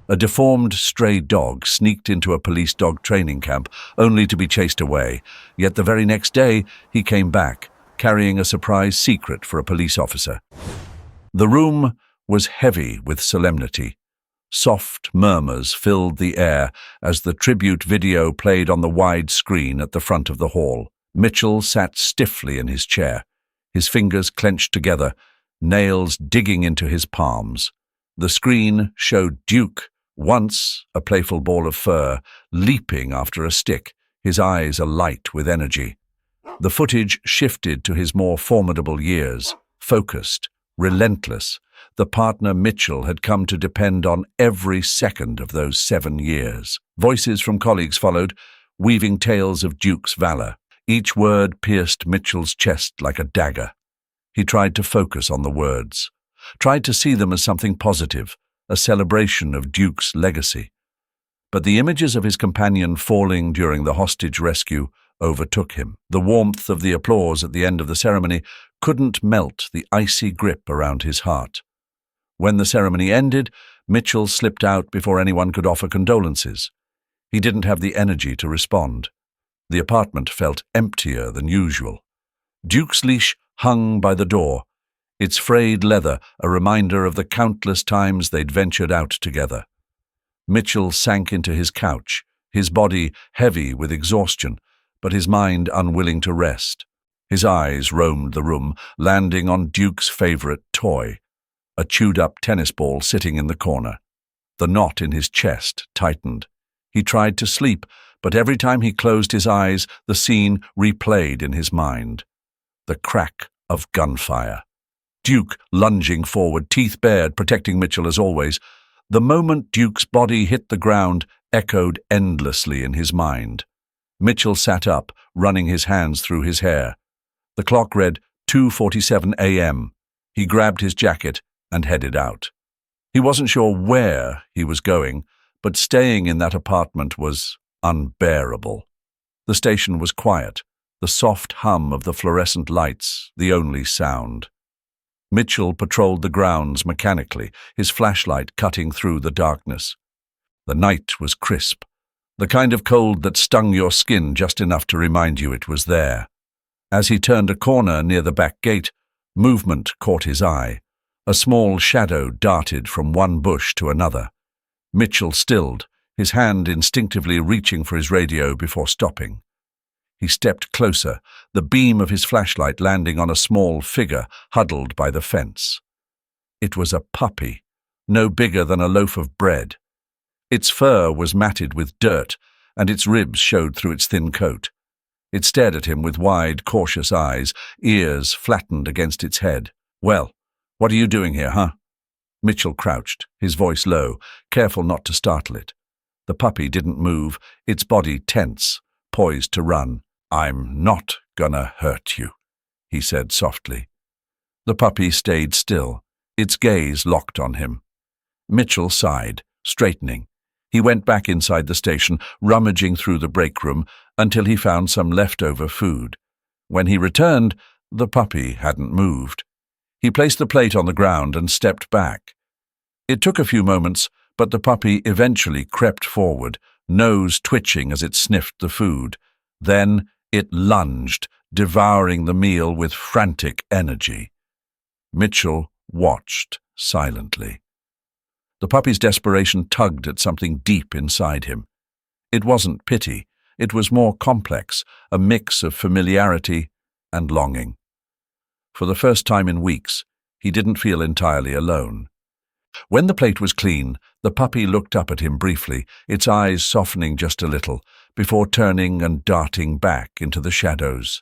A deformed stray dog sneaked into a police dog training camp only to be chased away, yet the very next day he came back, carrying a surprise secret for a police officer. The room was heavy with solemnity. Soft murmurs filled the air as the tribute video played on the wide screen at the front of the hall. Mitchell sat stiffly in his chair, his fingers clenched together, nails digging into his palms. The screen showed Duke, once a playful ball of fur, leaping after a stick, his eyes alight with energy. The footage shifted to his more formidable years, focused, relentless, the partner Mitchell had come to depend on every second of those 7 years. Voices from colleagues followed, weaving tales of Duke's valor. Each word pierced Mitchell's chest like a dagger. He tried to focus on the words, tried to see them as something positive, a celebration of Duke's legacy. But the images of his companion falling during the hostage rescue overtook him. The warmth of the applause at the end of the ceremony couldn't melt the icy grip around his heart. When the ceremony ended, Mitchell slipped out before anyone could offer condolences. He didn't have the energy to respond. The apartment felt emptier than usual. Duke's leash hung by the door, its frayed leather a reminder of the countless times they'd ventured out together. Mitchell sank into his couch, his body heavy with exhaustion, but his mind unwilling to rest. His eyes roamed the room, landing on Duke's favorite toy, a chewed-up tennis ball sitting in the corner. The knot in his chest tightened. He tried to sleep, but every time he closed his eyes, the scene replayed in his mind. The crack of gunfire. Duke lunging forward, teeth bared, protecting Mitchell as always. The moment Duke's body hit the ground echoed endlessly in his mind. Mitchell sat up, running his hands through his hair. The clock read 2:47 a.m. He grabbed his jacket and headed out. He wasn't sure where he was going, but staying in that apartment was unbearable. The station was quiet, the soft hum of the fluorescent lights the only sound. Mitchell patrolled the grounds mechanically, his flashlight cutting through the darkness. The night was crisp, the kind of cold that stung your skin just enough to remind you it was there. As he turned a corner near the back gate, movement caught his eye. A small shadow darted from one bush to another. Mitchell stilled, his hand instinctively reaching for his radio before stopping. He stepped closer, the beam of his flashlight landing on a small figure huddled by the fence. It was a puppy, no bigger than a loaf of bread. Its fur was matted with dirt, and its ribs showed through its thin coat. It stared at him with wide, cautious eyes, ears flattened against its head. "Well, what are you doing here, huh?" Mitchell crouched, his voice low, careful not to startle it. The puppy didn't move, its body tense, poised to run. "I'm not gonna hurt you," he said softly. The puppy stayed still, its gaze locked on him. Mitchell sighed, straightening. He went back inside the station, rummaging through the break room until he found some leftover food. When he returned, the puppy hadn't moved. He placed the plate on the ground and stepped back. It took a few moments, but the puppy eventually crept forward, nose twitching as it sniffed the food. Then it lunged, devouring the meal with frantic energy. Mitchell watched silently. The puppy's desperation tugged at something deep inside him. It wasn't pity, it was more complex, a mix of familiarity and longing. For the first time in weeks, he didn't feel entirely alone. When the plate was clean, the puppy looked up at him briefly, its eyes softening just a little, before turning and darting back into the shadows.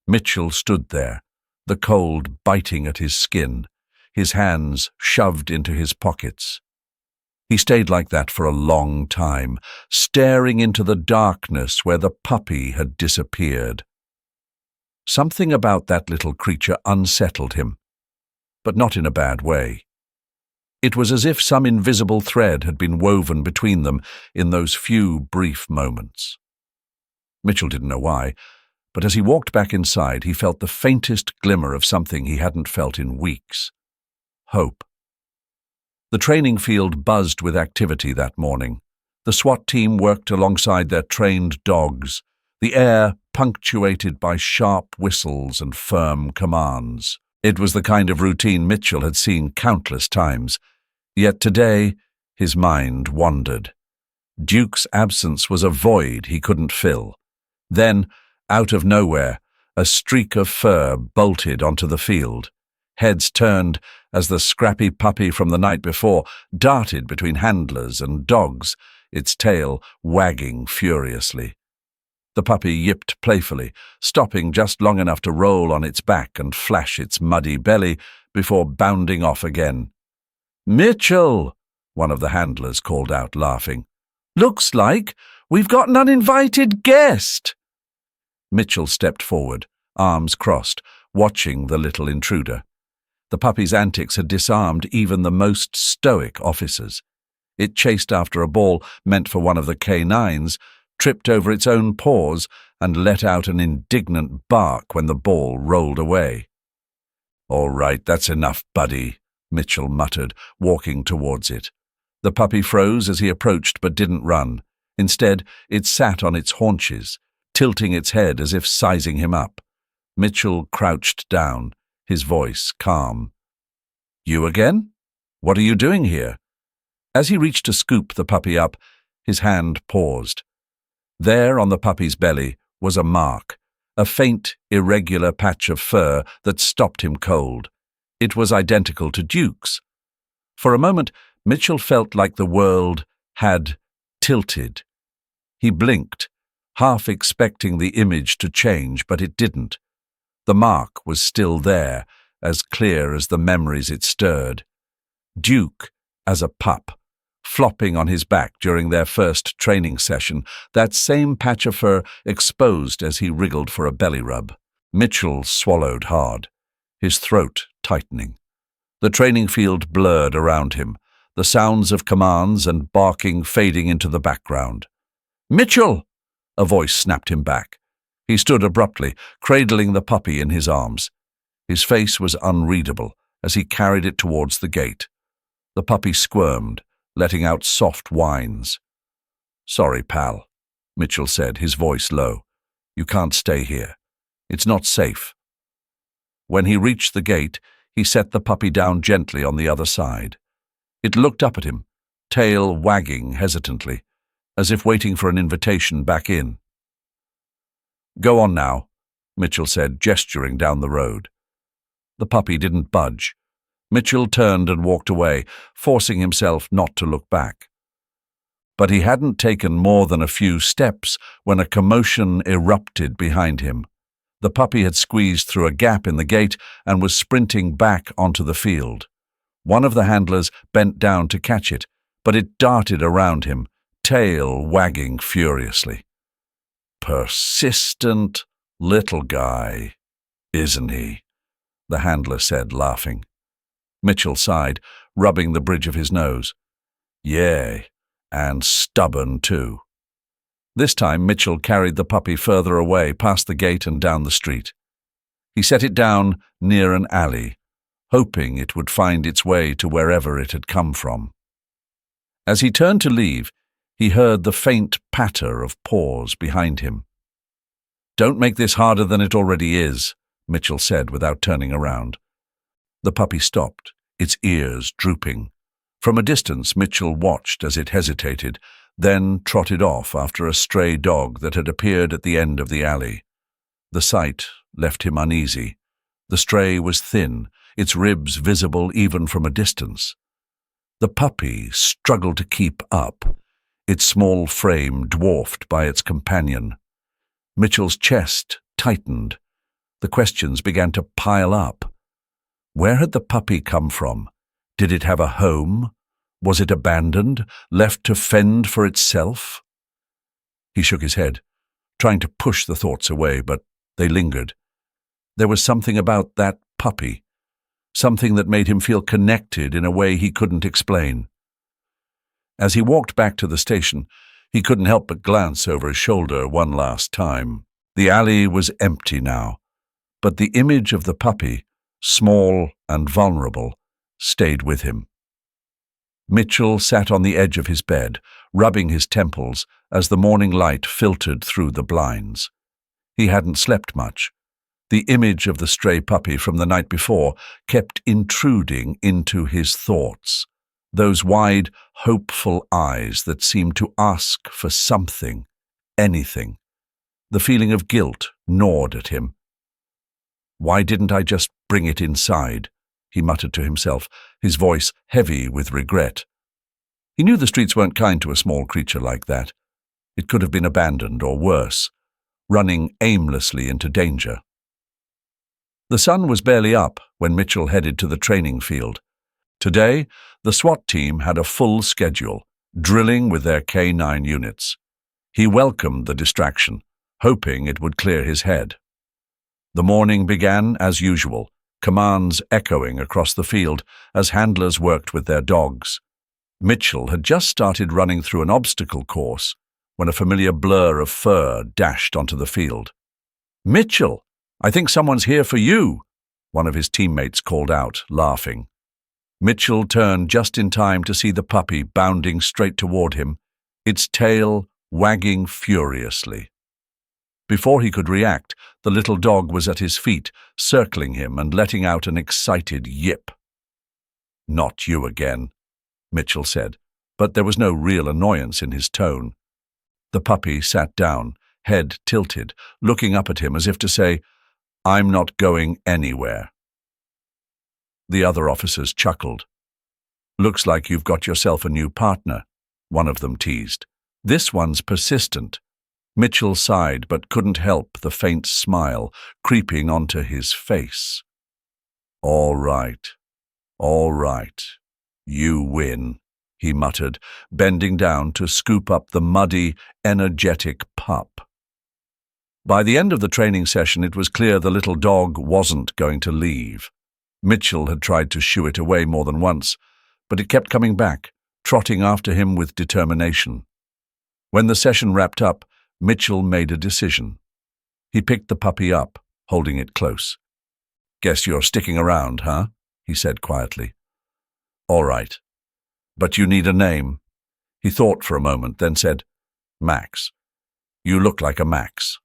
Mitchell stood there, the cold biting at his skin, his hands shoved into his pockets. He stayed like that for a long time, staring into the darkness where the puppy had disappeared. Something about that little creature unsettled him, but not in a bad way. It was as if some invisible thread had been woven between them in those few brief moments. Mitchell didn't know why, but as he walked back inside, he felt the faintest glimmer of something he hadn't felt in weeks. Hope. The training field buzzed with activity that morning. The SWAT team worked alongside their trained dogs, the air punctuated by sharp whistles and firm commands. It was the kind of routine Mitchell had seen countless times, yet today his mind wandered. Duke's absence was a void he couldn't fill. Then, out of nowhere, a streak of fur bolted onto the field. Heads turned as the scrappy puppy from the night before darted between handlers and dogs, its tail wagging furiously. The puppy yipped playfully, stopping just long enough to roll on its back and flash its muddy belly before bounding off again. "Mitchell!" one of the handlers called out, laughing. "Looks like we've got an uninvited guest." Mitchell stepped forward, arms crossed, watching the little intruder. The puppy's antics had disarmed even the most stoic officers. It chased after a ball meant for one of the K9s, tripped over its own paws, and let out an indignant bark when the ball rolled away. "All right, that's enough, buddy," Mitchell muttered, walking towards it. The puppy froze as he approached but didn't run. Instead, it sat on its haunches, tilting its head as if sizing him up. Mitchell crouched down, his voice calm. "You again? What are you doing here?" As he reached to scoop the puppy up, his hand paused. There on the puppy's belly was a mark, a faint, irregular patch of fur that stopped him cold. It was identical to Duke's. For a moment, Mitchell felt like the world had tilted. He blinked, half expecting the image to change, but it didn't. The mark was still there, as clear as the memories it stirred. Duke as a pup, flopping on his back during their first training session, that same patch of fur exposed as he wriggled for a belly rub. Mitchell swallowed hard, his throat tightening. The training field blurred around him, the sounds of commands and barking fading into the background. "Mitchell!" a voice snapped him back. He stood abruptly, cradling the puppy in his arms. His face was unreadable as he carried it towards the gate. The puppy squirmed, letting out soft whines. "Sorry, pal," Mitchell said, his voice low. "You can't stay here. It's not safe." When he reached the gate, he set the puppy down gently on the other side. It looked up at him, tail wagging hesitantly, as if waiting for an invitation back in. "Go on now," Mitchell said, gesturing down the road. The puppy didn't budge. Mitchell turned and walked away, forcing himself not to look back. But he hadn't taken more than a few steps when a commotion erupted behind him. The puppy had squeezed through a gap in the gate and was sprinting back onto the field. One of the handlers bent down to catch it, but it darted around him, tail wagging furiously. "Persistent little guy, isn't he?" the handler said, laughing. Mitchell sighed, rubbing the bridge of his nose. "Yeah, and stubborn too." This time Mitchell carried the puppy further away, past the gate and down the street. He set it down near an alley, hoping it would find its way to wherever it had come from. As he turned to leave, he heard the faint patter of paws behind him. "Don't make this harder than it already is," Mitchell said without turning around. The puppy stopped, its ears drooping. From a distance, Mitchell watched as it hesitated, then trotted off after a stray dog that had appeared at the end of the alley. The sight left him uneasy. The stray was thin, its ribs visible even from a distance. The puppy struggled to keep up, its small frame dwarfed by its companion. Mitchell's chest tightened. The questions began to pile up. Where had the puppy come from? Did it have a home? Was it abandoned, left to fend for itself? He shook his head, trying to push the thoughts away, but they lingered. There was something about that puppy, something that made him feel connected in a way he couldn't explain. As he walked back to the station, he couldn't help but glance over his shoulder one last time. The alley was empty now, but the image of the puppy, small and vulnerable, stayed with him. Mitchell sat on the edge of his bed, rubbing his temples as the morning light filtered through the blinds. He hadn't slept much. The image of the stray puppy from the night before kept intruding into his thoughts, those wide, hopeful eyes that seemed to ask for something, anything. The feeling of guilt gnawed at him. "Why didn't I just bring it inside?" he muttered to himself, his voice heavy with regret. He knew the streets weren't kind to a small creature like that. It could have been abandoned or worse, running aimlessly into danger. The sun was barely up when Mitchell headed to the training field. Today, the SWAT team had a full schedule, drilling with their K9 units. He welcomed the distraction, hoping it would clear his head. The morning began as usual, commands echoing across the field as handlers worked with their dogs. Mitchell had just started running through an obstacle course when a familiar blur of fur dashed onto the field. "Mitchell, I think someone's here for you," one of his teammates called out, laughing. Mitchell turned just in time to see the puppy bounding straight toward him, its tail wagging furiously. Before he could react, the little dog was at his feet, circling him and letting out an excited yip. "Not you again," Mitchell said, but there was no real annoyance in his tone. The puppy sat down, head tilted, looking up at him as if to say, "I'm not going anywhere." The other officers chuckled. "Looks like you've got yourself a new partner," one of them teased. "This one's persistent." Mitchell sighed but couldn't help the faint smile creeping onto his face. All right, you win," he muttered, bending down to scoop up the muddy, energetic pup. By the end of the training session, it was clear the little dog wasn't going to leave. Mitchell had tried to shoo it away more than once, but it kept coming back, trotting after him with determination. When the session wrapped up, Mitchell made a decision. He picked the puppy up, holding it close. "Guess you're sticking around, huh?" he said quietly. "All right. But you need a name." He thought for a moment, then said, "Max. You look like a Max."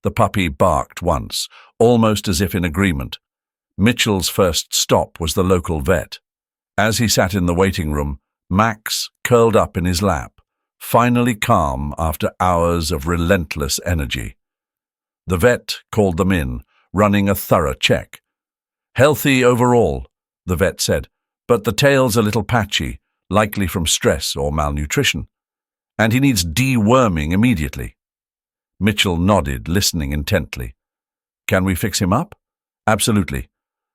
The puppy barked once, almost as if in agreement. Mitchell's first stop was the local vet. As he sat in the waiting room, Max curled up in his lap, finally calm after hours of relentless energy. The vet called them in, running a thorough check. "Healthy overall," the vet said, "but the tail's a little patchy, likely from stress or malnutrition. And he needs deworming immediately." Mitchell nodded, listening intently. "Can we fix him up?" "Absolutely.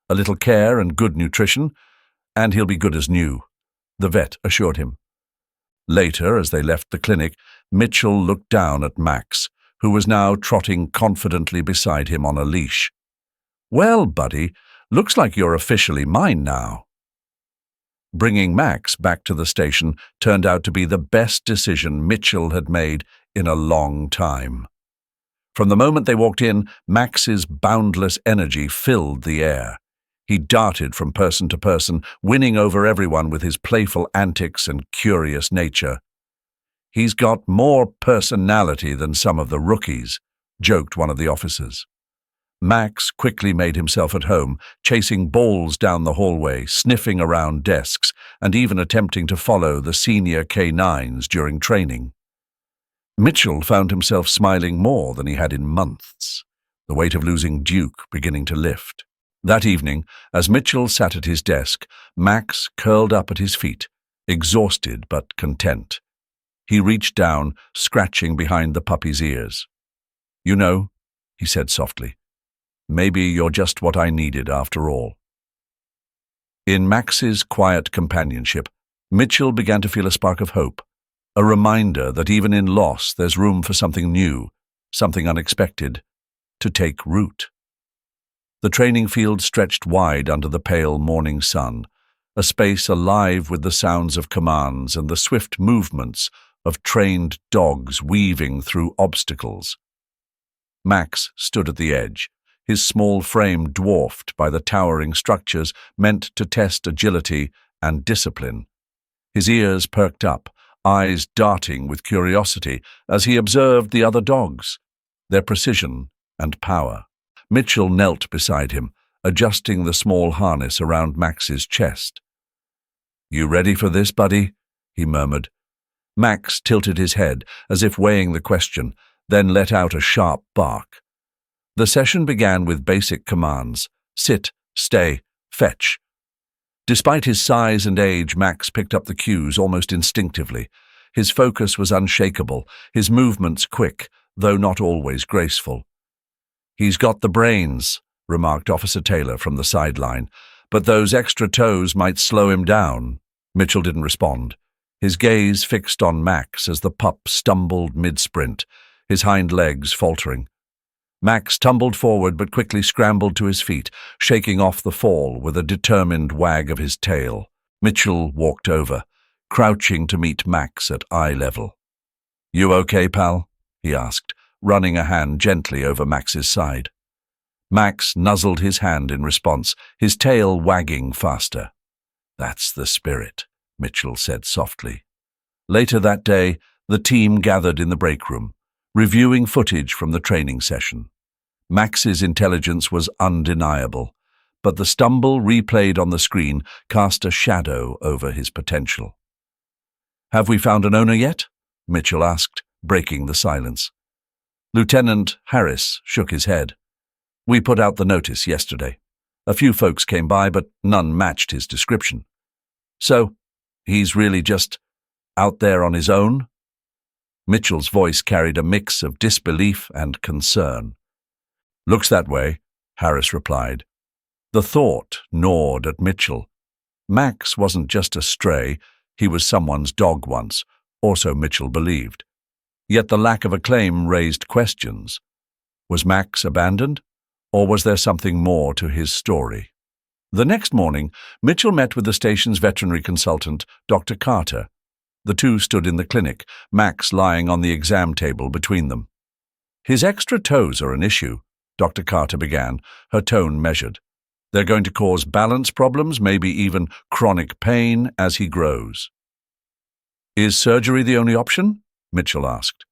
A little care and good nutrition, and he'll be good as new," the vet assured him. Later, as they left the clinic, Mitchell looked down at Max, who was now trotting confidently beside him on a leash. "Well, buddy, looks like you're officially mine now." Bringing Max back to the station turned out to be the best decision Mitchell had made in a long time. From the moment they walked in, Max's boundless energy filled the air. He darted from person to person, winning over everyone with his playful antics and curious nature. "He's got more personality than some of the rookies," joked one of the officers. Max quickly made himself at home, chasing balls down the hallway, sniffing around desks, and even attempting to follow the senior K9s during training. Mitchell found himself smiling more than he had in months, the weight of losing Duke beginning to lift. That evening, as Mitchell sat at his desk, Max curled up at his feet, exhausted but content. He reached down, scratching behind the puppy's ears. "You know," he said softly, "maybe you're just what I needed after all." In Max's quiet companionship, Mitchell began to feel a spark of hope, a reminder that even in loss there's room for something new, something unexpected, to take root. The training field stretched wide under the pale morning sun, a space alive with the sounds of commands and the swift movements of trained dogs weaving through obstacles. Max stood at the edge, his small frame dwarfed by the towering structures meant to test agility and discipline. His ears perked up, eyes darting with curiosity as he observed the other dogs, their precision and power. Mitchell knelt beside him, adjusting the small harness around Max's chest. "You ready for this, buddy?" he murmured. Max tilted his head, as if weighing the question, then let out a sharp bark. The session began with basic commands: sit, stay, fetch. Despite his size and age, Max picked up the cues almost instinctively. His focus was unshakable, his movements quick, though not always graceful. "He's got the brains," remarked Officer Taylor from the sideline, "but those extra toes might slow him down." Mitchell didn't respond, his gaze fixed on Max as the pup stumbled mid-sprint, his hind legs faltering. Max tumbled forward but quickly scrambled to his feet, shaking off the fall with a determined wag of his tail. Mitchell walked over, crouching to meet Max at eye level. "You okay, pal?" he asked, running a hand gently over Max's side. Max nuzzled his hand in response, his tail wagging faster. "That's the spirit," Mitchell said softly. Later that day, the team gathered in the break room, reviewing footage from the training session. Max's intelligence was undeniable, but the stumble replayed on the screen cast a shadow over his potential. "Have we found an owner yet?" Mitchell asked, breaking the silence. Lieutenant Harris shook his head. "We put out the notice yesterday. A few folks came by, but none matched his description. So, he's really just out there on his own?" Mitchell's voice carried a mix of disbelief and concern. "Looks that way," Harris replied. The thought gnawed at Mitchell. Max wasn't just a stray, he was someone's dog once, or so Mitchell believed. Yet the lack of a claim raised questions. Was Max abandoned, or was there something more to his story? The next morning, Mitchell met with the station's veterinary consultant, Dr. Carter. The two stood in the clinic, Max lying on the exam table between them. "His extra toes are an issue," Dr. Carter began, her tone measured. "They're going to cause balance problems, maybe even chronic pain as he grows." "Is surgery the only option?" Mitchell asked.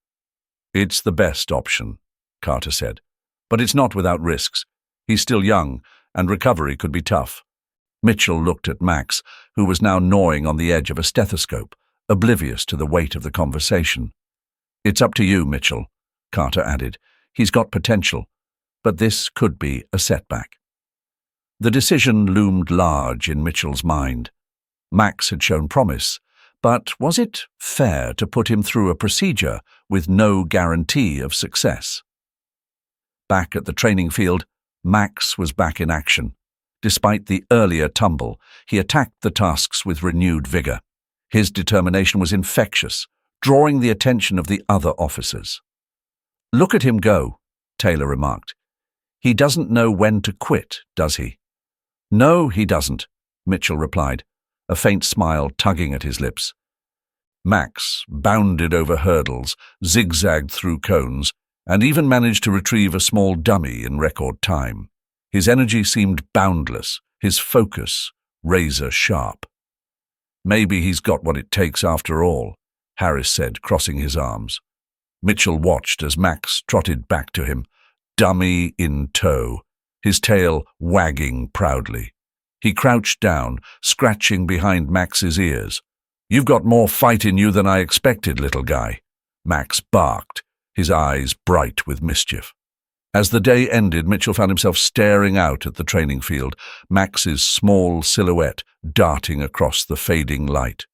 "It's the best option," Carter said, "but it's not without risks. He's still young, and recovery could be tough." Mitchell looked at Max, who was now gnawing on the edge of a stethoscope, oblivious to the weight of the conversation. "It's up to you, Mitchell," Carter added. "He's got potential, but this could be a setback." The decision loomed large in Mitchell's mind. Max had shown promise, but was it fair to put him through a procedure with no guarantee of success? Back at the training field, Max was back in action. Despite the earlier tumble, he attacked the tasks with renewed vigor. His determination was infectious, drawing the attention of the other officers. "Look at him go," Taylor remarked. "He doesn't know when to quit, does he?" "No, he doesn't," Mitchell replied, a faint smile tugging at his lips. Max bounded over hurdles, zigzagged through cones, and even managed to retrieve a small dummy in record time. His energy seemed boundless, his focus razor-sharp. "Maybe he's got what it takes after all," Harris said, crossing his arms. Mitchell watched as Max trotted back to him, dummy in tow, his tail wagging proudly. He crouched down, scratching behind Max's ears. "You've got more fight in you than I expected, little guy," Max barked, his eyes bright with mischief. As the day ended, Mitchell found himself staring out at the training field, Max's small silhouette darting across the fading light.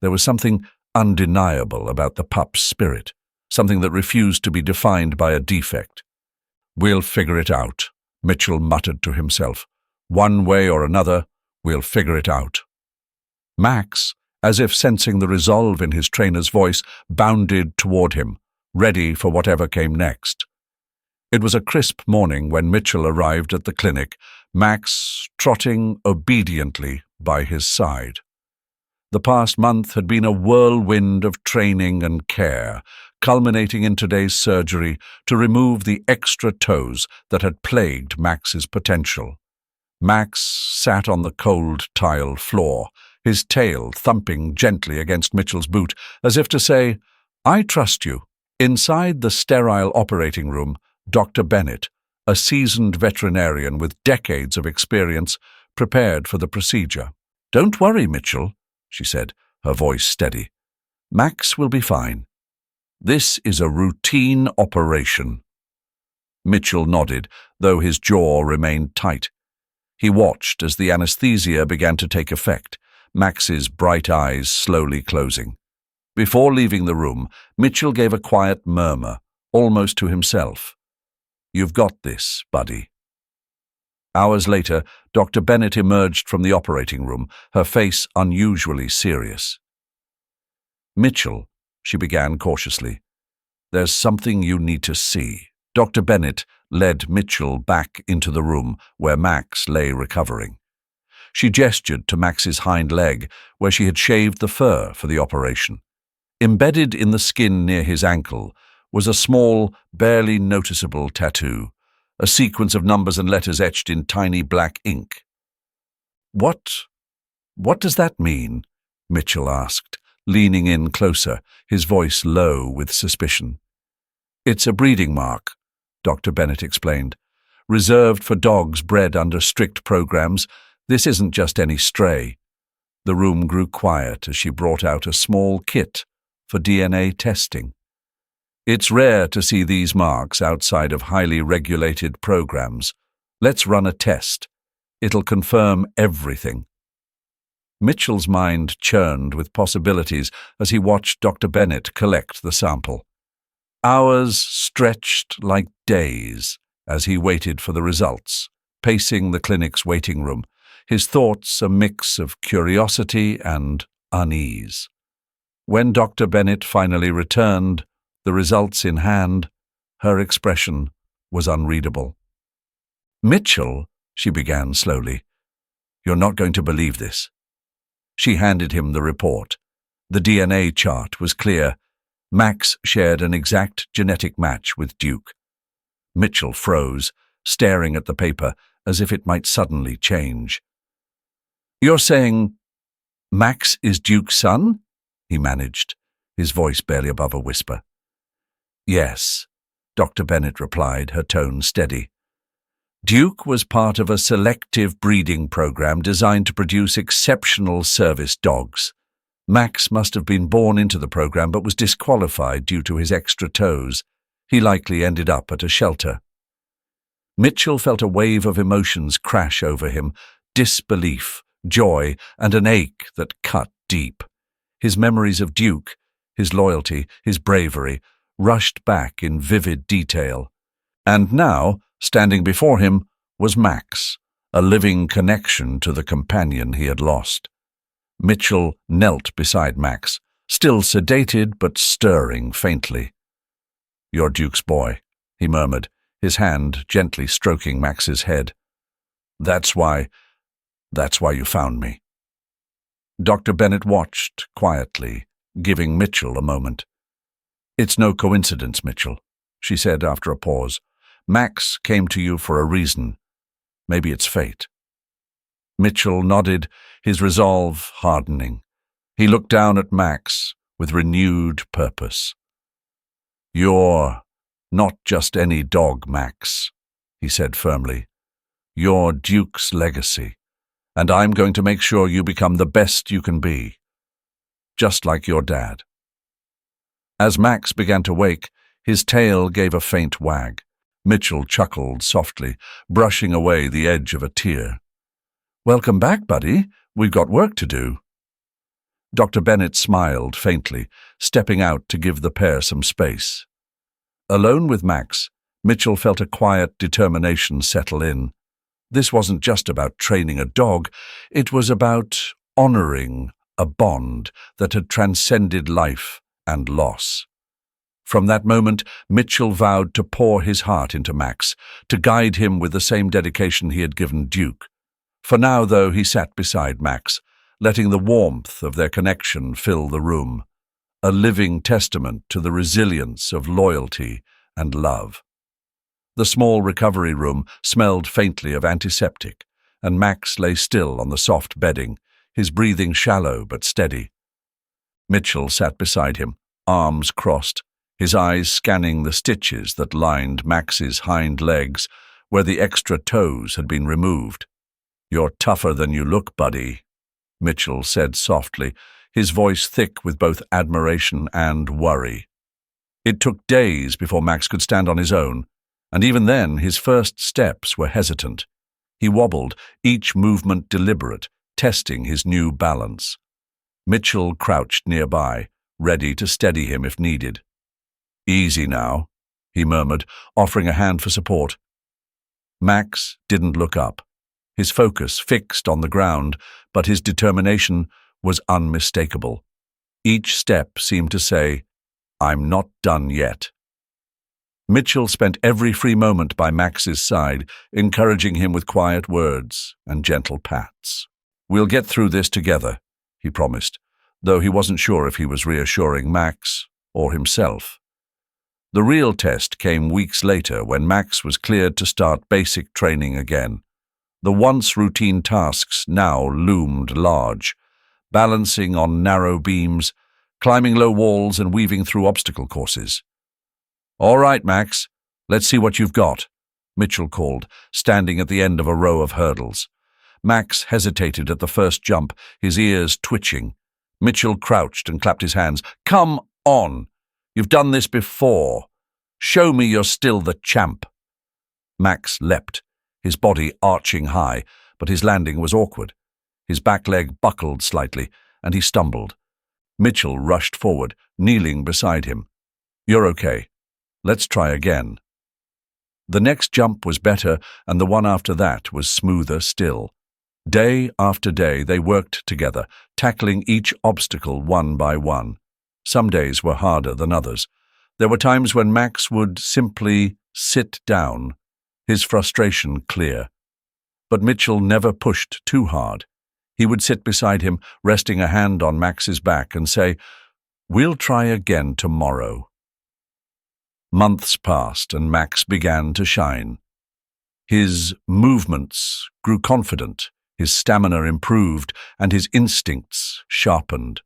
There was something undeniable about the pup's spirit, something that refused to be defined by a defect. "We'll figure it out," Mitchell muttered to himself. "One way or another, we'll figure it out." Max, as if sensing the resolve in his trainer's voice, bounded toward him, ready for whatever came next. It was a crisp morning when Mitchell arrived at the clinic, Max trotting obediently by his side. The past month had been a whirlwind of training and care, culminating in today's surgery to remove the extra toes that had plagued Max's potential. Max sat on the cold tile floor, his tail thumping gently against Mitchell's boot, as if to say, "I trust you." Inside the sterile operating room, Dr. Bennett, a seasoned veterinarian with decades of experience, prepared for the procedure. "Don't worry, Mitchell," she said, her voice steady. "Max will be fine. This is a routine operation." Mitchell nodded, though his jaw remained tight. He watched as the anesthesia began to take effect, Max's bright eyes slowly closing. Before leaving the room, Mitchell gave a quiet murmur, almost to himself. "You've got this, buddy." Hours later, Dr. Bennett emerged from the operating room, her face unusually serious. "Mitchell," she began cautiously, "there's something you need to see." Dr. Bennett led Mitchell back into the room where Max lay recovering. She gestured to Max's hind leg, where she had shaved the fur for the operation. Embedded in the skin near his ankle was a small, barely noticeable tattoo, a sequence of numbers and letters etched in tiny black ink. What does that mean?" Mitchell asked, leaning in closer, his voice low with suspicion. "It's a breeding mark," Dr. Bennett explained. "Reserved for dogs bred under strict programs. This isn't just any stray." The room grew quiet as she brought out a small kit for DNA testing. "It's rare to see these marks outside of highly regulated programs. Let's run a test. It'll confirm everything." Mitchell's mind churned with possibilities as he watched Dr. Bennett collect the sample. Hours stretched like days as he waited for the results, pacing the clinic's waiting room, his thoughts a mix of curiosity and unease. When Dr. Bennett finally returned, the results in hand, her expression was unreadable. "Mitchell," she began slowly, "you're not going to believe this." She handed him the report. The DNA chart was clear. Max shared an exact genetic match with Duke. Mitchell froze, staring at the paper as if it might suddenly change. "You're saying Max is Duke's son?" he managed, his voice barely above a whisper. "Yes," Dr. Bennett replied, her tone steady. "Duke was part of a selective breeding program designed to produce exceptional service dogs. Max must have been born into the program but was disqualified due to his extra toes. He likely ended up at a shelter." Mitchell felt a wave of emotions crash over him, disbelief, joy, and an ache that cut deep. His memories of Duke, his loyalty, his bravery, rushed back in vivid detail. And now, standing before him, was Max, a living connection to the companion he had lost. Mitchell knelt beside Max, still sedated but stirring faintly. "You're Duke's boy," he murmured, his hand gently stroking Max's head. That's why you found me." Dr. Bennett watched quietly, giving Mitchell a moment. "It's no coincidence, Mitchell," she said after a pause. "Max came to you for a reason. Maybe it's fate." Mitchell nodded, his resolve hardening. He looked down at Max with renewed purpose. "You're not just any dog, Max," he said firmly. "You're Duke's legacy, and I'm going to make sure you become the best you can be, just like your dad." As Max began to wake, his tail gave a faint wag. Mitchell chuckled softly, brushing away the edge of a tear. "Welcome back, buddy. We've got work to do." Dr. Bennett smiled faintly, stepping out to give the pair some space. Alone with Max, Mitchell felt a quiet determination settle in. This wasn't just about training a dog, it was about honoring a bond that had transcended life and loss. From that moment, Mitchell vowed to pour his heart into Max, to guide him with the same dedication he had given Duke. For now, though, he sat beside Max, letting the warmth of their connection fill the room, a living testament to the resilience of loyalty and love. The small recovery room smelled faintly of antiseptic, and Max lay still on the soft bedding, his breathing shallow but steady. Mitchell sat beside him, arms crossed, his eyes scanning the stitches that lined Max's hind legs where the extra toes had been removed. "You're tougher than you look, buddy," Mitchell said softly, his voice thick with both admiration and worry. It took days before Max could stand on his own, and even then his first steps were hesitant. He wobbled, each movement deliberate, testing his new balance. Mitchell crouched nearby, ready to steady him if needed. "Easy now," he murmured, offering a hand for support. Max didn't look up, his focus fixed on the ground, but his determination was unmistakable. Each step seemed to say, "I'm not done yet." Mitchell spent every free moment by Max's side, encouraging him with quiet words and gentle pats. "We'll get through this together," he promised, though he wasn't sure if he was reassuring Max or himself. The real test came weeks later when Max was cleared to start basic training again. The once routine tasks now loomed large, balancing on narrow beams, climbing low walls and weaving through obstacle courses. "All right, Max, let's see what you've got," Mitchell called, standing at the end of a row of hurdles. Max hesitated at the first jump, his ears twitching. Mitchell crouched and clapped his hands. "Come on! You've done this before. Show me you're still the champ." Max leapt, his body arching high, but his landing was awkward. His back leg buckled slightly, and he stumbled. Mitchell rushed forward, kneeling beside him. "You're okay. Let's try again." The next jump was better, and the one after that was smoother still. Day after day they worked together, tackling each obstacle one by one. Some days were harder than others. There were times when Max would simply sit down, his frustration clear. But Mitchell never pushed too hard. He would sit beside him, resting a hand on Max's back, and say, "We'll try again tomorrow." Months passed, and Max began to shine. His movements grew confident, his stamina improved, and his instincts sharpened.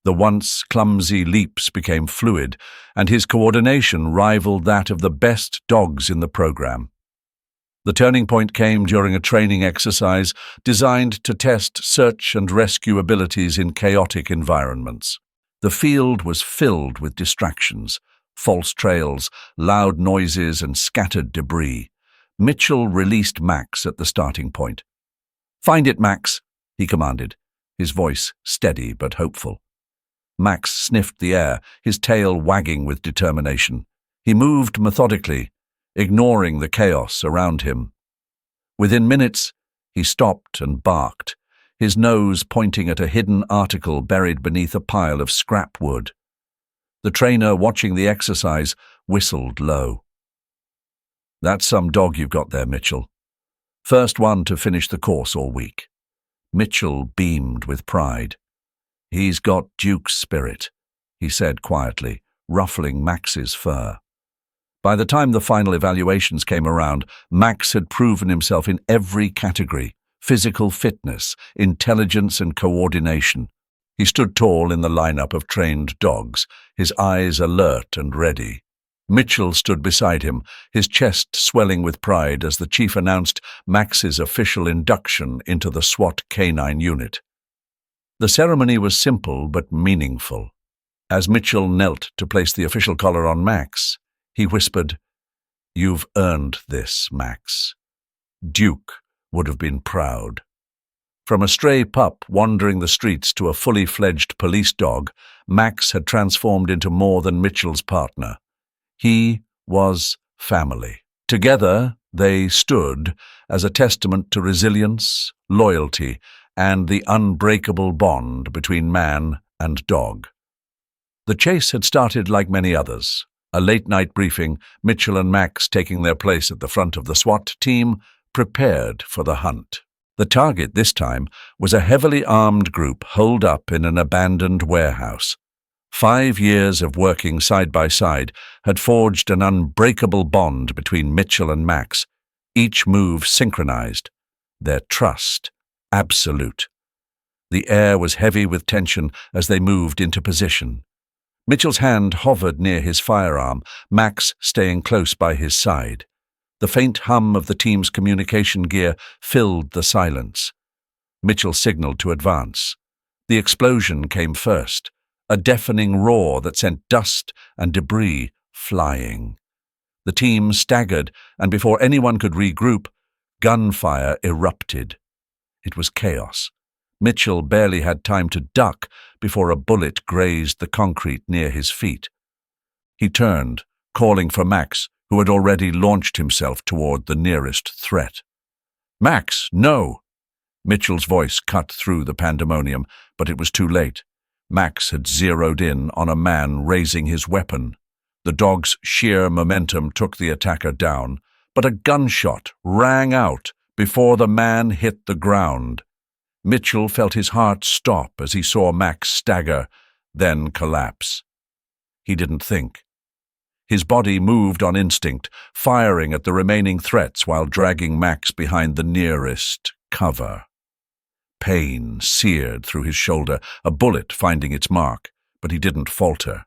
The once clumsy leaps became fluid, and his coordination rivaled that of the best dogs in the program. The turning point came during a training exercise designed to test search and rescue abilities in chaotic environments. The field was filled with distractions, false trails, loud noises, and scattered debris. Mitchell released Max at the starting point. "Find it, Max," he commanded, his voice steady but hopeful. Max sniffed the air, his tail wagging with determination. He moved methodically, ignoring the chaos around him. Within minutes, he stopped and barked, his nose pointing at a hidden article buried beneath a pile of scrap wood. The trainer, watching the exercise, whistled low. "That's some dog you've got there, Mitchell. First one to finish the course all week." Mitchell beamed with pride. "He's got Duke's spirit," he said quietly, ruffling Max's fur. By the time the final evaluations came around, Max had proven himself in every category: physical fitness, intelligence, and coordination. He stood tall in the lineup of trained dogs, his eyes alert and ready. Mitchell stood beside him, his chest swelling with pride as the chief announced Max's official induction into the SWAT Canine unit. The ceremony was simple but meaningful. As Mitchell knelt to place the official collar on Max, he whispered, "You've earned this, Max." Duke would have been proud. From a stray pup wandering the streets to a fully fledged police dog, Max had transformed into more than Mitchell's partner. He was family. Together, they stood as a testament to resilience, loyalty, and the unbreakable bond between man and dog. The chase had started like many others. A late-night briefing, Mitchell and Max taking their place at the front of the SWAT team, prepared for the hunt. The target this time was a heavily armed group holed up in an abandoned warehouse. 5 years of working side by side had forged an unbreakable bond between Mitchell and Max, each move synchronized, their trust absolute. The air was heavy with tension as they moved into position. Mitchell's hand hovered near his firearm, Max staying close by his side. The faint hum of the team's communication gear filled the silence. Mitchell signaled to advance. The explosion came first, a deafening roar that sent dust and debris flying. The team staggered, and before anyone could regroup, gunfire erupted. It was chaos. Mitchell barely had time to duck before a bullet grazed the concrete near his feet. He turned, calling for Max, who had already launched himself toward the nearest threat. "Max, no!" Mitchell's voice cut through the pandemonium, but it was too late. Max had zeroed in on a man raising his weapon. The dog's sheer momentum took the attacker down, but a gunshot rang out before the man hit the ground. Mitchell felt his heart stop as he saw Max stagger, then collapse. He didn't think. His body moved on instinct, firing at the remaining threats while dragging Max behind the nearest cover. Pain seared through his shoulder, a bullet finding its mark, but he didn't falter.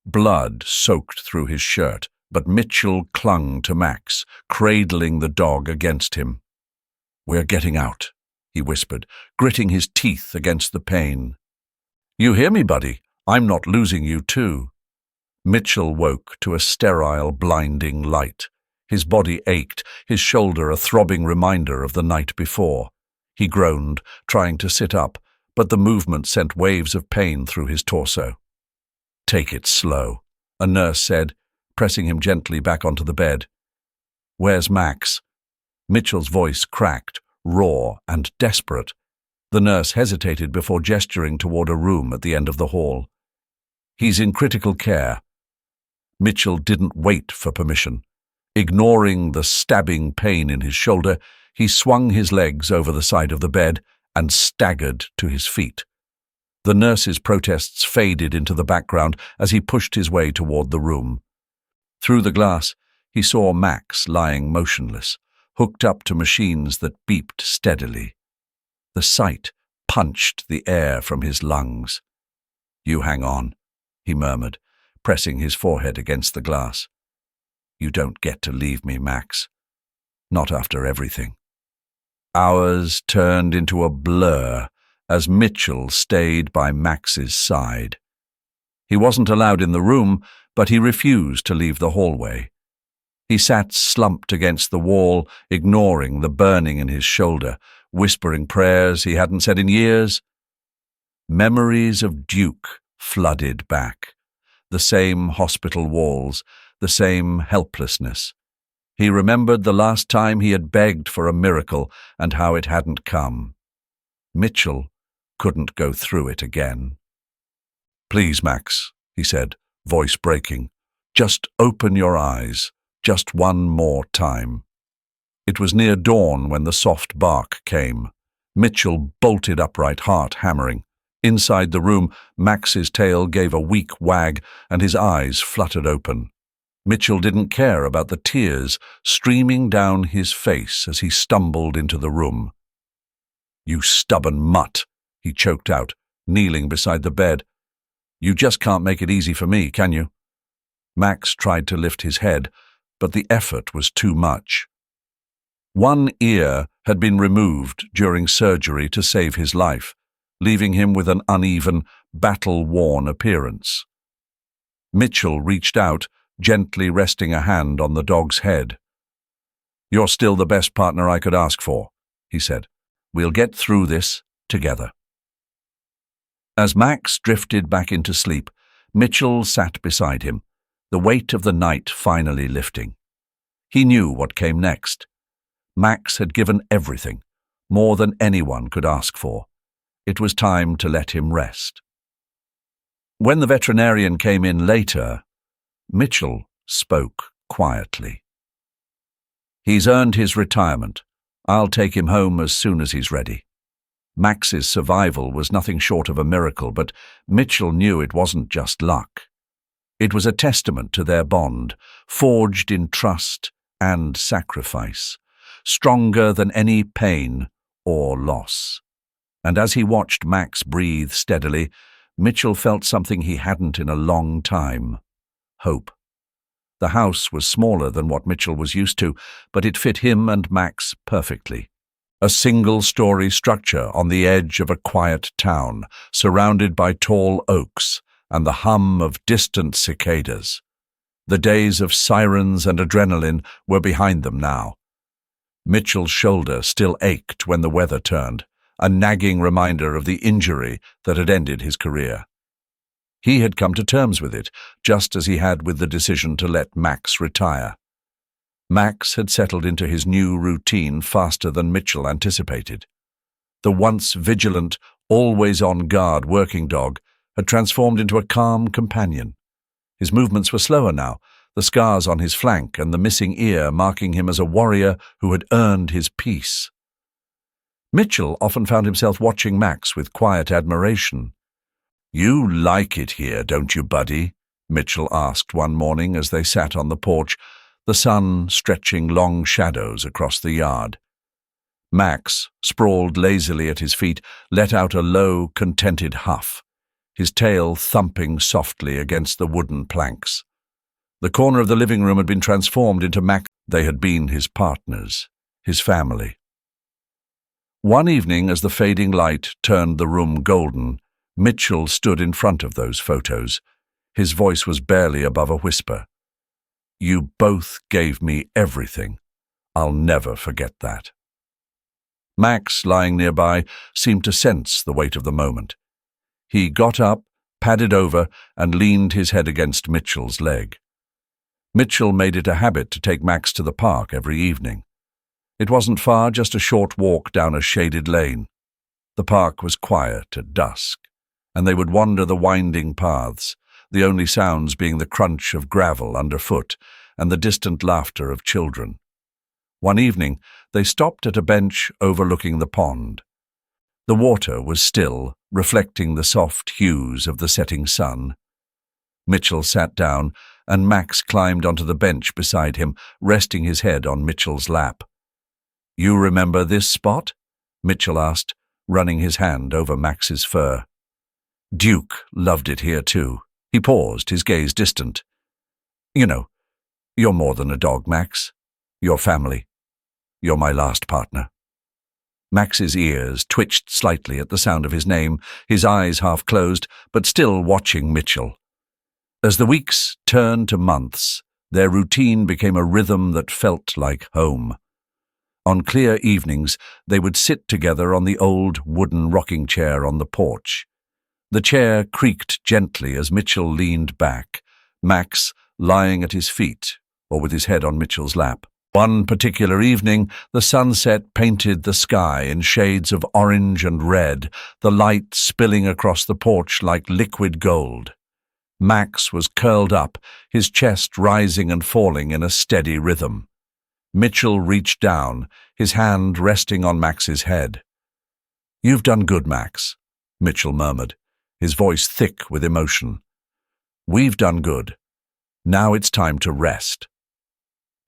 Blood soaked through his shirt, but Mitchell clung to Max, cradling the dog against him. "We're getting out," he whispered, gritting his teeth against the pain. "You hear me, buddy? I'm not losing you too." Mitchell woke to a sterile, blinding light. His body ached, his shoulder a throbbing reminder of the night before. He groaned, trying to sit up, but the movement sent waves of pain through his torso. "Take it slow," a nurse said, pressing him gently back onto the bed. "Where's Max?" Mitchell's voice cracked, raw and desperate. The nurse hesitated before gesturing toward a room at the end of the hall. "He's in critical care." Mitchell didn't wait for permission. Ignoring the stabbing pain in his shoulder, he swung his legs over the side of the bed and staggered to his feet. The nurse's protests faded into the background as he pushed his way toward the room. Through the glass, he saw Max lying motionless, hooked up to machines that beeped steadily. The sight punched the air from his lungs. "You hang on," he murmured, pressing his forehead against the glass. "You don't get to leave me, Max. Not after everything." Hours turned into a blur as Mitchell stayed by Max's side. He wasn't allowed in the room, but he refused to leave the hallway. He sat slumped against the wall, ignoring the burning in his shoulder, whispering prayers he hadn't said in years. Memories of Duke flooded back. The same hospital walls, the same helplessness. He remembered the last time he had begged for a miracle and how it hadn't come. Mitchell couldn't go through it again. "Please, Max," he said, voice breaking. "Just open your eyes. Just one more time." It was near dawn when the soft bark came. Mitchell bolted upright, heart hammering. Inside the room, Max's tail gave a weak wag and his eyes fluttered open. Mitchell didn't care about the tears streaming down his face as he stumbled into the room. "You stubborn mutt," he choked out, kneeling beside the bed. "You just can't make it easy for me, can you?" Max tried to lift his head, but the effort was too much. One ear had been removed during surgery to save his life, leaving him with an uneven, battle-worn appearance. Mitchell reached out, gently resting a hand on the dog's head. "You're still the best partner I could ask for," he said. "We'll get through this together." As Max drifted back into sleep, Mitchell sat beside him, the weight of the night finally lifting. He knew what came next. Max had given everything, more than anyone could ask for. It was time to let him rest. When the veterinarian came in later, Mitchell spoke quietly. "He's earned his retirement. I'll take him home as soon as he's ready." Max's survival was nothing short of a miracle, but Mitchell knew it wasn't just luck. It was a testament to their bond, forged in trust and sacrifice, stronger than any pain or loss. And as he watched Max breathe steadily, Mitchell felt something he hadn't in a long time: hope. The house was smaller than what Mitchell was used to, but it fit him and Max perfectly. A single-story structure on the edge of a quiet town, surrounded by tall oaks and the hum of distant cicadas. The days of sirens and adrenaline were behind them now. Mitchell's shoulder still ached when the weather turned, a nagging reminder of the injury that had ended his career. He had come to terms with it, just as he had with the decision to let Max retire. Max had settled into his new routine faster than Mitchell anticipated. The once vigilant, always on guard working dog had transformed into a calm companion. His movements were slower now, the scars on his flank and the missing ear marking him as a warrior who had earned his peace. Mitchell often found himself watching Max with quiet admiration. "You like it here, don't you, buddy?" Mitchell asked one morning as they sat on the porch, the sun stretching long shadows across the yard. Max, sprawled lazily at his feet, let out a low, contented huff, his tail thumping softly against the wooden planks. The corner of the living room had been transformed into Max. They had been his partners, his family. One evening, as the fading light turned the room golden, Mitchell stood in front of those photos. His voice was barely above a whisper. "You both gave me everything. I'll never forget that." Max, lying nearby, seemed to sense the weight of the moment. He got up, padded over, and leaned his head against Mitchell's leg. Mitchell made it a habit to take Max to the park every evening. It wasn't far, just a short walk down a shaded lane. The park was quiet at dusk, and they would wander the winding paths, the only sounds being the crunch of gravel underfoot and the distant laughter of children. One evening, they stopped at a bench overlooking the pond. The water was still, reflecting the soft hues of the setting sun. Mitchell sat down, and Max climbed onto the bench beside him, resting his head on Mitchell's lap. "You remember this spot?" Mitchell asked, running his hand over Max's fur. "Duke loved it here too." He paused, his gaze distant. "You know, you're more than a dog, Max. You're family. You're my last partner." Max's ears twitched slightly at the sound of his name, his eyes half closed, but still watching Mitchell. As the weeks turned to months, their routine became a rhythm that felt like home. On clear evenings, they would sit together on the old wooden rocking chair on the porch. The chair creaked gently as Mitchell leaned back, Max lying at his feet or with his head on Mitchell's lap. One particular evening, the sunset painted the sky in shades of orange and red, the light spilling across the porch like liquid gold. Max was curled up, his chest rising and falling in a steady rhythm. Mitchell reached down, his hand resting on Max's head. "You've done good, Max," Mitchell murmured, his voice thick with emotion. "We've done good. Now it's time to rest."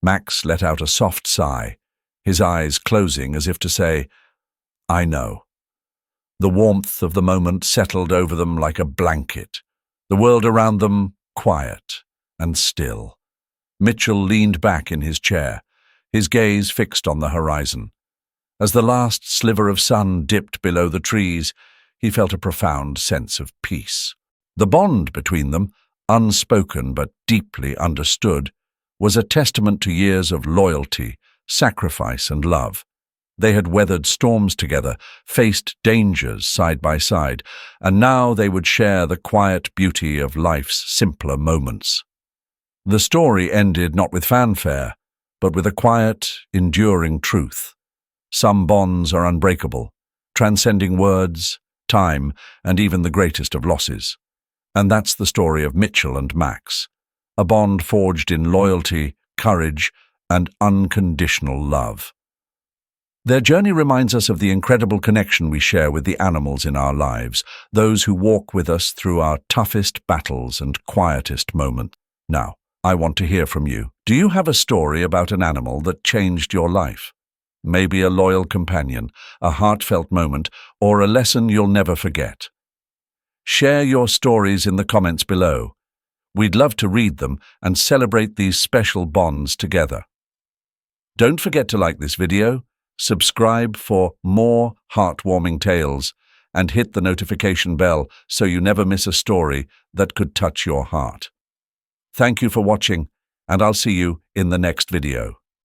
Max let out a soft sigh, his eyes closing as if to say, "I know." The warmth of the moment settled over them like a blanket, the world around them quiet and still. Mitchell leaned back in his chair, his gaze fixed on the horizon. As the last sliver of sun dipped below the trees, he felt a profound sense of peace. The bond between them, unspoken but deeply understood, was a testament to years of loyalty, sacrifice, and love. They had weathered storms together, faced dangers side by side, and now they would share the quiet beauty of life's simpler moments. The story ended not with fanfare, but with a quiet, enduring truth. Some bonds are unbreakable, transcending words, time, and even the greatest of losses. And that's the story of Mitchell and Max, a bond forged in loyalty, courage, and unconditional love. Their journey reminds us of the incredible connection we share with the animals in our lives, those who walk with us through our toughest battles and quietest moments. Now, I want to hear from you. Do you have a story about an animal that changed your life? maybe a loyal companion, a heartfelt moment, or a lesson you'll never forget. Share your stories in the comments below. We'd love to read them and celebrate these special bonds together. Don't forget to like this video, subscribe for more heartwarming tales, and hit the notification bell so you never miss a story that could touch your heart. Thank you for watching, and I'll see you in the next video.